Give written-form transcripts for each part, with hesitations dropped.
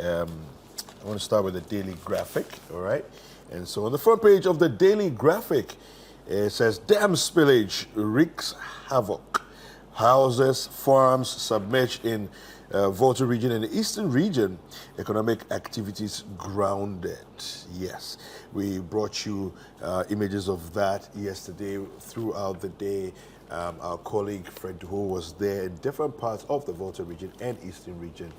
I want to start with the Daily Graphic, all right? And so on the front page of the Daily Graphic, it says, dam spillage wreaks havoc. Houses, farms submerged in Volta region and the eastern region. Economic activities grounded. Yes, we brought you images of that yesterday throughout the day. Our colleague Fred Ho was there in different parts of the Volta region and eastern region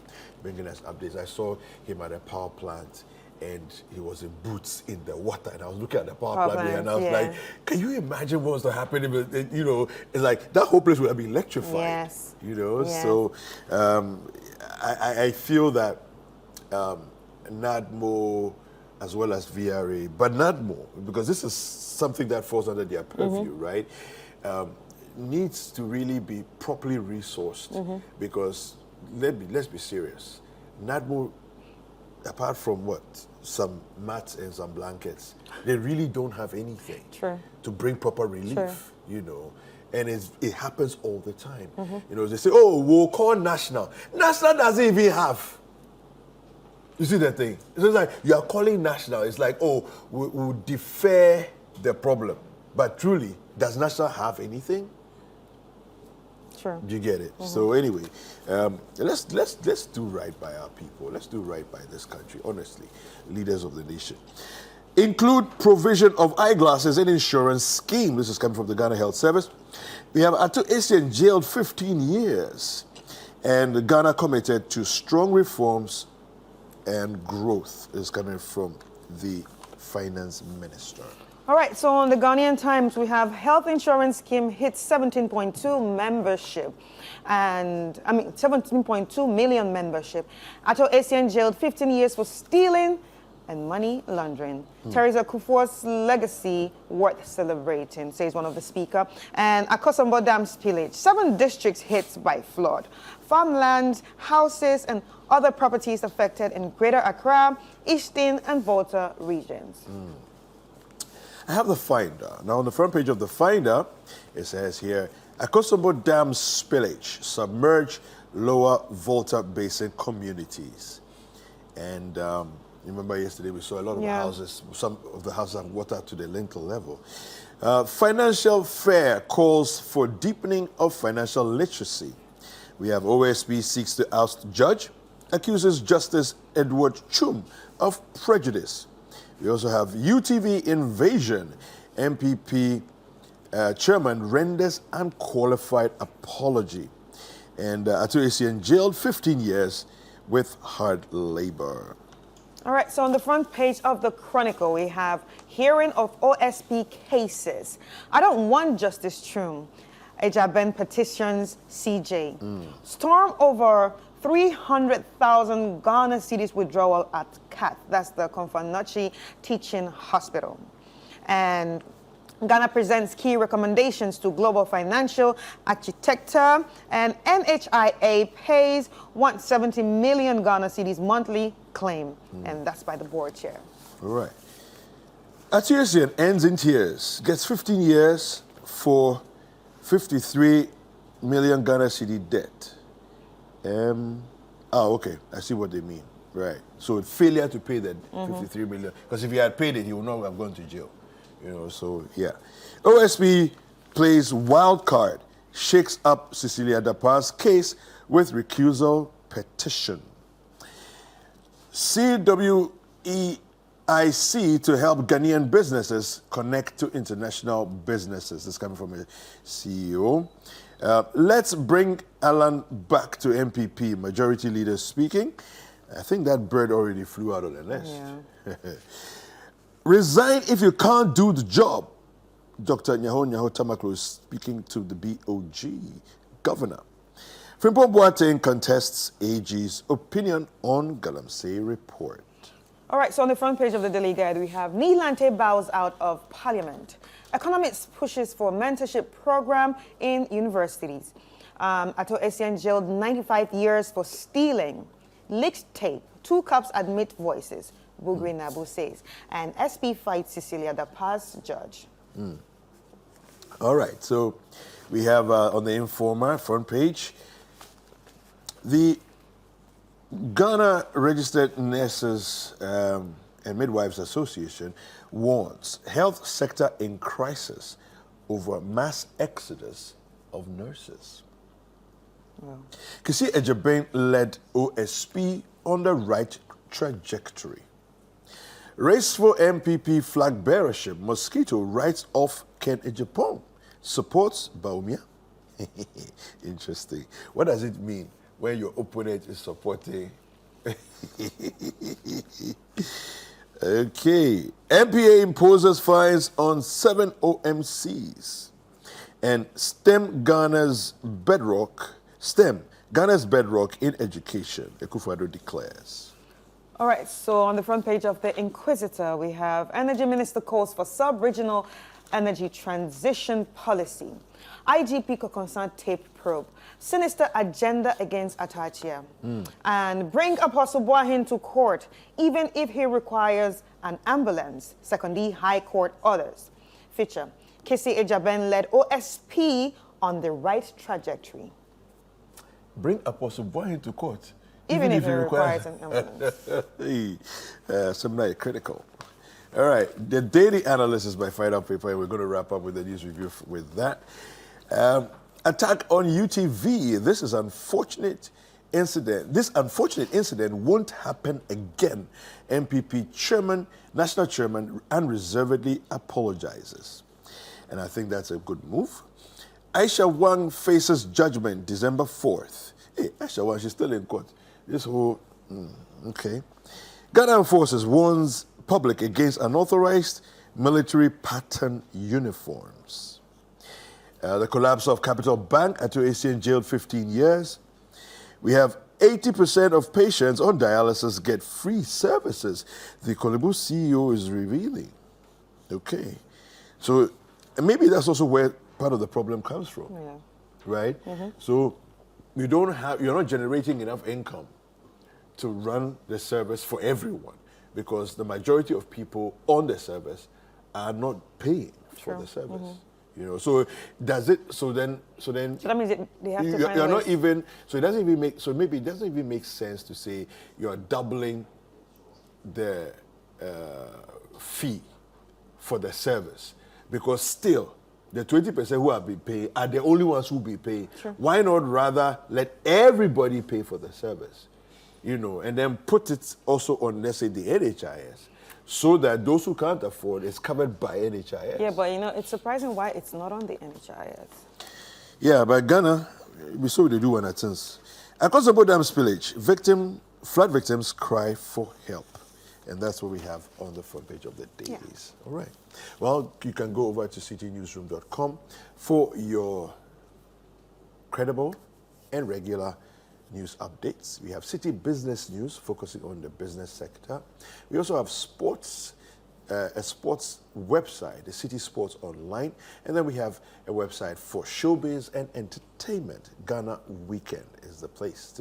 bringing us updates. I saw him at a power plant and he was in boots in the water, and I was looking at the power plant there, and I was like, can you imagine what's to happen if it, you know, it's like that whole place would have been electrified. Yes. You know, so I feel that NADMO as well as VRA, but NADMO, because this is something that falls under their purview, right? Needs to really be properly resourced because let's be serious. NADMO, apart from what? Some mats and some blankets, they really don't have anything to bring proper relief, you know. And it happens all the time. You know, they say, oh, we'll call National. National doesn't even have. You see that thing? It's like you are calling National. It's like, oh, we'll defer the problem. But truly, does National have anything? Sure. Do you get it? So anyway, let's do right by our people. Let's do right by this country, honestly, leaders of the nation. Include provision of eyeglasses and insurance scheme. This is coming from the Ghana Health Service. We have Ato Essien jailed 15 years, and Ghana committed to strong reforms and growth. This is coming from the finance minister. All right, so on the Ghanaian Times, we have health insurance scheme hits 17.2 membership, and 17.2 million membership. Ato Essien jailed 15 years for stealing and money laundering. Teresa Kufuor's legacy worth celebrating, says one of the speaker. And Akosombo Dam spillage, 7 districts hit by flood. Farmlands, houses, and other properties affected in Greater Accra, Eastern, and Volta regions. I have the Finder. Now, on the front page of the Finder, it says here, Akosombo Dam spillage submerged lower Volta Basin communities. And remember yesterday we saw a lot of houses, some of the houses have water to the lintel level. Financial Fair calls for deepening of financial literacy. We have OSP seeks to oust judge, accuses Justice Edward Chum of prejudice. We also have UTV invasion. MPP chairman renders unqualified apology. And Ato Essien jailed 15 years with hard labor. All right, so on the front page of the Chronicle, we have hearing of OSP cases. I don't want Justice Chum. Ejaben petitions CJ. Storm over 300,000 Ghana cedis withdrawal at CAT. That's the Konfanochi Teaching Hospital. And Ghana presents key recommendations to global financial architecture, and NHIA pays 170 million Ghana cedis monthly claim, and that's by the board chair. All right. Ato Essien ends in tears, gets 15 years for 53 million Ghana cedi debt. Okay, I see what they mean. Right. So failure to pay that 53 million, because if he had paid it, he would not have gone to jail. You know, so yeah. OSP plays wild card, shakes up Cecilia Dapa's case with recusal petition. CWEIC to help Ghanaian businesses connect to international businesses. This is coming from a CEO. Let's bring Alan back to MPP. Majority leaders speaking. I think that bird already flew out of the nest. Yeah. Resign if you can't do the job. Dr. Nyaho Tamaklo is speaking to the BOG governor. Frimpong Boateng contests AG's opinion on Galamsey report. All right, so on the front page of the Daily Guide, we have Nilante bows out of Parliament. Economists pushes for mentorship program in universities. Ato Essien jailed 95 years for stealing. Leaked tape. 2 cops admit voices. Bugri Nabu says. And SP fights Cecilia Dapa's judge. All right, so we have on the Informer front page, the Ghana Registered Nurses and Midwives Association warns health sector in crisis over mass exodus of nurses. Wow. Kisi Ejaben led OSP on the right trajectory. Race for MPP flag bearership, Mosquito writes off Ken Ejapong, supports Baumia. Interesting. What does it mean when your opponent is supporting? Okay. MPA imposes fines on 7 OMCs. And Ghana's bedrock in education, Akufo-Addo declares. All right, so on the front page of the Inquisitor, we have Energy Minister calls for sub-regional energy transition policy. IGP concern tape probe. Sinister agenda against Atachia. And bring Apostle Boahin to court, even if he requires an ambulance. Secondly, High Court orders. Feature. Kisi Ejaben led OSP on the right trajectory. Bring Apostle Boahin to court. Even if he requires an ambulance. Something critical. All right, the daily analysis by Fight Up Paper, and we're going to wrap up with the news review with that. Attack on UTV. This is unfortunate incident. This unfortunate incident won't happen again. MPP chairman, national chairman, unreservedly apologizes. And I think that's a good move. Aisha Wang faces judgment December 4th. Hey, Aisha Wang, she's still in court. This whole, okay. Ghana Forces warns public against unauthorized military pattern uniforms. The collapse of Capital Bank at ACN jailed 15 years. We have 80% of patients on dialysis get free services. The Kolebu CEO is revealing. Okay. So maybe that's also where part of the problem comes from. Yeah. Right? So you're not generating enough income to run the service for everyone, because the majority of people on the service are not paying for the service. You know, so does it? So then. So that means they have to find you're not ways. even. So it doesn't even make. So maybe it doesn't even make sense to say you're doubling the fee for the service, because still the 20% who have been paying are the only ones who will be paying. Sure. Why not rather let everybody pay for the service? You know, and then put it also on, let's say, the NHIS, so that those who can't afford is covered by NHIS. Yeah, but you know, it's surprising why it's not on the NHIS. Yeah, but Ghana, we saw they do one at since. Across the dam spillage, flood victims cry for help. And that's what we have on the front page of the dailies. Yeah. All right. Well, you can go over to citinewsroom.com for your credible and regular news updates. We have Citi Business News focusing on the business sector. We also have sports, a sports website, the Citi Sports Online. And then we have a website for showbiz and entertainment. Ghana Weekend is the place to